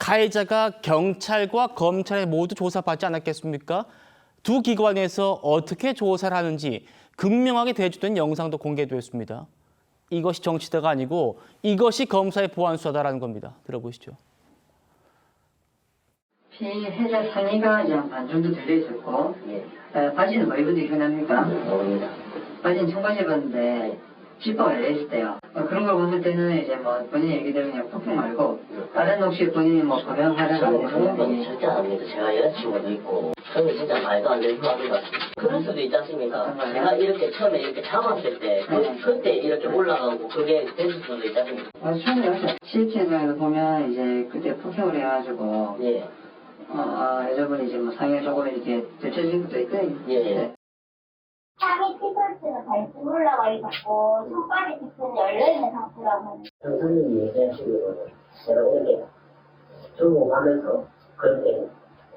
가해자가 경찰과 검찰에 모두 조사받지 않았겠습니까? 두 기관에서 어떻게 조사를 하는지 극명하게 대조된 영상도 공개됐습니다. 이것이 정치다가 아니고 이것이 검사의 보안 수사다라는 겁니다. 들어보시죠. 피해자 상의가 이제 반 정도 들려 있었고, 바지는 뭐 입은 게 흔합니까? 바지는 청바지 입었는데 지퍼가 열려 있을 때요. 그런 걸 봤을 때는 이제 뭐 본인이 얘기대로 그냥 폭행 말고 다른 혹시 본인이 뭐 범행 사례가 저는 그런 건 절대 안 합니다. 제가 여자친구도 있고 저는 진짜 말도 안 되는 생각입니다. 그럴 수도 있지 않습니까? 제가 이렇게 처음에 이렇게 잡았을 때 그때 이렇게 올라가고 그게 됐을 수도 있지 않습니까? 처음에 CCTV에서 보면 이제 그때 폭행을 해가지고 예. 여자분이 이제 뭐 상해적으로 이렇게 되쳐진 것도 있거든요. 예. 상의 티셔츠가 발등 올라가 있었고 손바지 뒤는 열려있는 상태라고 하는. 선생님이 얘기하시는 거는 제가 이렇게 주목하면서 그렇게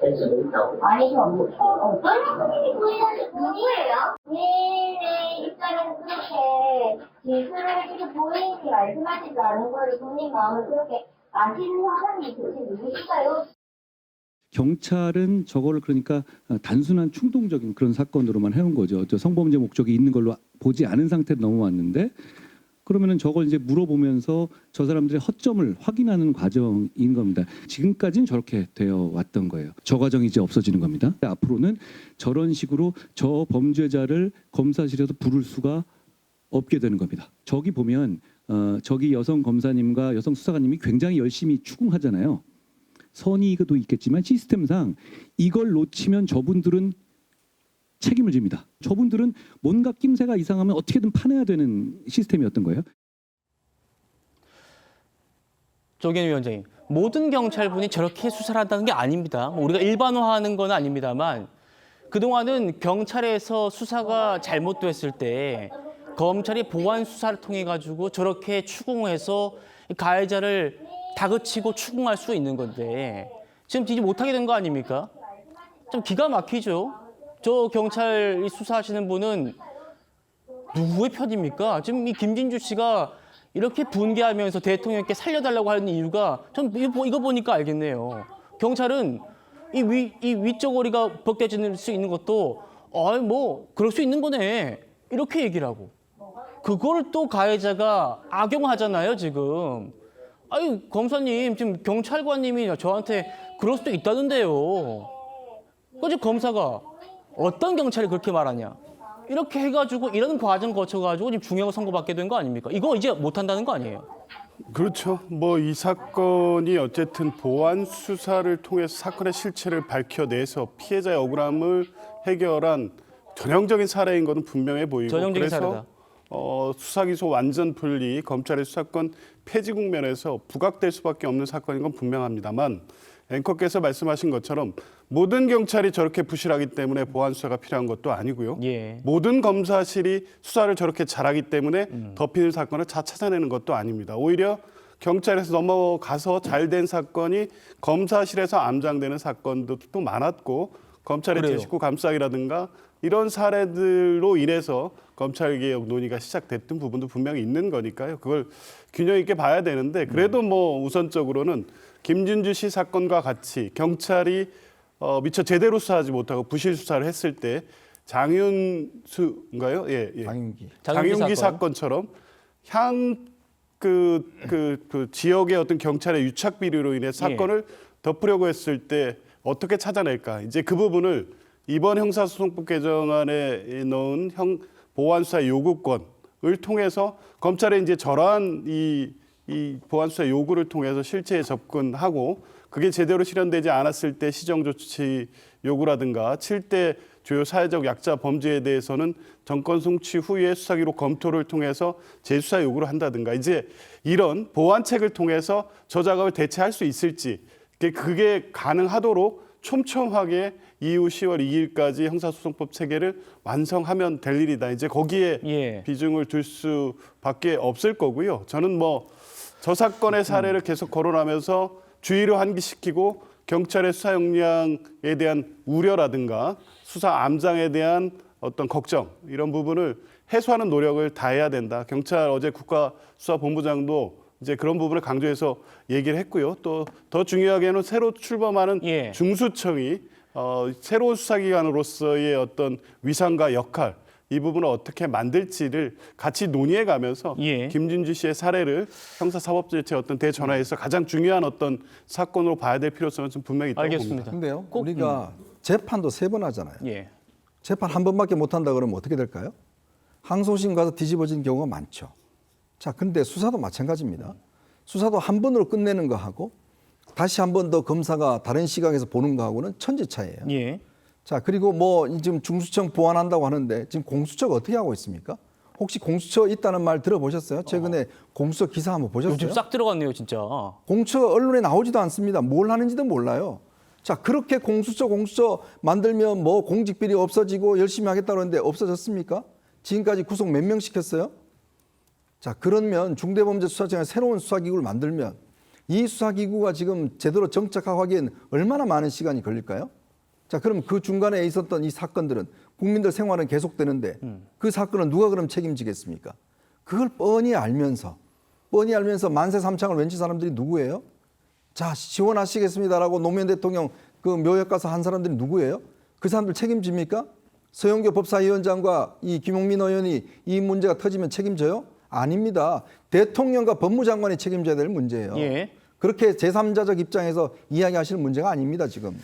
될 수도 있다고. 아니 저 어떤 선생님이 보이는지 누구예요? 본인의 입장에서 그렇게 지수를 지금 본인이 말씀하지도 않은 거를 본인 마음을 그렇게 아시는 사람이 도대체 누구실까요? 경찰은 저거를 그러니까 단순한 충동적인 그런 사건으로만 해온 거죠. 저 성범죄 목적이 있는 걸로 보지 않은 상태로 넘어왔는데 그러면은 저걸 이제 물어보면서 저 사람들의 허점을 확인하는 과정인 겁니다. 지금까지는 저렇게 되어 왔던 거예요. 저 과정이 이제 없어지는 겁니다. 앞으로는 저런 식으로 저 범죄자를 검사실에서 부를 수가 없게 되는 겁니다. 저기 보면 저기 여성 검사님과 여성 수사관님이 굉장히 열심히 추궁하잖아요. 선의도 있겠지만 시스템상 이걸 놓치면 저분들은 책임을 집니다. 저분들은 뭔가 낌새가 이상하면 어떻게든 파내야 되는 시스템이었던 거예요. 조계현 위원장님, 모든 경찰분이 저렇게 수사를 한다는 게 아닙니다. 우리가 일반화하는 건 아닙니다만 그동안은 경찰에서 수사가 잘못됐을 때 검찰이 보안 수사를 통해 가지고 저렇게 추궁해서 가해자를 다그치고 추궁할 수 있는 건데 지금 지지 못하게 된 거 아닙니까? 좀 기가 막히죠. 저 경찰 수사하시는 분은 누구의 편입니까? 지금 이 김진주 씨가 이렇게 분개하면서 대통령께 살려달라고 하는 이유가 전 이거 보니까 알겠네요. 경찰은 이 위쪽머리가 벗겨질 수 있는 것도 뭐 그럴 수 있는 거네 이렇게 얘기를 하고 그걸 또 가해자가 악용하잖아요 지금. 아유 검사님 지금 경찰관님이 저한테 그럴 수도 있다는데요. 그지 검사가 어떤 경찰이 그렇게 말하냐. 이렇게 해가지고 이런 과정 거쳐가지고 지금 중형을 선고받게 된 거 아닙니까? 이거 이제 못한다는 거 아니에요? 그렇죠. 뭐 이 사건이 어쨌든 보안 수사를 통해서 사건의 실체를 밝혀내서 피해자의 억울함을 해결한 전형적인 사례인 것은 분명해 보이고 전형적인 그래서 사례다. 수사 기소 완전 분리, 검찰의 수사권 폐지 국면에서 부각될 수밖에 없는 사건인 건 분명합니다만 앵커께서 말씀하신 것처럼 모든 경찰이 저렇게 부실하기 때문에 보안 수사가 필요한 것도 아니고요. 예. 모든 검사실이 수사를 저렇게 잘하기 때문에 덮이는 사건을 다 찾아내는 것도 아닙니다. 오히려 경찰에서 넘어가서 잘된 사건이 검사실에서 암장되는 사건도 또 많았고 검찰의 그래요. 제19 감싸기라든가 이런 사례들로 인해서 검찰개혁 논의가 시작됐던 부분도 분명히 있는 거니까요. 그걸 균형 있게 봐야 되는데 그래도 뭐 우선적으로는 김진주 씨 사건과 같이 경찰이 미처 제대로 수사하지 못하고 부실 수사를 했을 때 장윤수인가요? 예. 장윤기 사건처럼 그 지역의 어떤 경찰의 유착 비리로 인해 사건을 덮으려고 했을 때 어떻게 찾아낼까? 이제 그 부분을 이번 형사소송법 개정안에 넣은 보안수사 요구권을 통해서 검찰의 이제 저러한 이 보안수사 요구를 통해서 실체에 접근하고 그게 제대로 실현되지 않았을 때 시정조치 요구라든가 7대 주요 사회적 약자 범죄에 대해서는 정권 송치 후에 수사기록 검토를 통해서 재수사 요구를 한다든가 이제 이런 보완책을 통해서 저 작업을 대체할 수 있을지 그게 가능하도록 촘촘하게 이후 10월 2일까지 형사소송법 체계를 완성하면 될 일이다. 이제 거기에 비중을 둘 수밖에 없을 거고요. 저는 뭐 저 사건의 사례를 계속 거론하면서 주의를 환기시키고 경찰의 수사 역량에 대한 우려라든가 수사 암장에 대한 어떤 걱정 이런 부분을 해소하는 노력을 다해야 된다. 경찰 어제 국가수사본부장도 이제 그런 부분을 강조해서 얘기를 했고요. 또 더 중요하게는 새로 출범하는 예. 중수청이 새로운 수사기관으로서의 어떤 위상과 역할 이 부분을 어떻게 만들지를 같이 논의해 가면서 예. 김진주 씨의 사례를 형사사법제의 어떤 대전환에서 가장 중요한 어떤 사건으로 봐야 될 필요성은 좀 분명히 있다고 알겠습니다. 봅니다. 근데요, 꼭, 우리가 재판도 3번 하잖아요. 예. 재판 한 번밖에 못 한다 그러면 어떻게 될까요? 항소심 가서 뒤집어진 경우가 많죠. 자, 근데 수사도 마찬가지입니다. 수사도 한 번으로 끝내는 거하고 다시 한 번 더 검사가 다른 시각에서 보는 거하고는 천지차이예요. 예. 자, 그리고 뭐 지금 중수청 보완한다고 하는데 지금 공수처가 어떻게 하고 있습니까? 혹시 공수처 있다는 말 들어보셨어요? 최근에 공수처 기사 한번 보셨어요? 요즘 싹 들어갔네요, 진짜. 공수처가 언론에 나오지도 않습니다. 뭘 하는지도 몰라요. 자, 그렇게 공수처 만들면 뭐 공직비리 없어지고 열심히 하겠다고 하는데 없어졌습니까? 지금까지 구속 몇 명 시켰어요? 자, 그러면 중대범죄수사청에 새로운 수사기구를 만들면 이 수사기구가 지금 제대로 정착하기엔 얼마나 많은 시간이 걸릴까요? 자, 그럼 그 중간에 있었던 이 사건들은 국민들 생활은 계속되는데 그 사건은 누가 그럼 책임지겠습니까? 그걸 뻔히 알면서 만세 삼창을 외친 사람들이 누구예요? 자, 지원하시겠습니다라고 노무현 대통령 그 묘역 가서 한 사람들이 누구예요? 그 사람들 책임집니까? 서영교 법사위원장과 이 김용민 의원이 이 문제가 터지면 책임져요? 아닙니다. 대통령과 법무장관이 책임져야 될 문제예요. 예. 그렇게 제3자적 입장에서 이야기하실 문제가 아닙니다, 지금.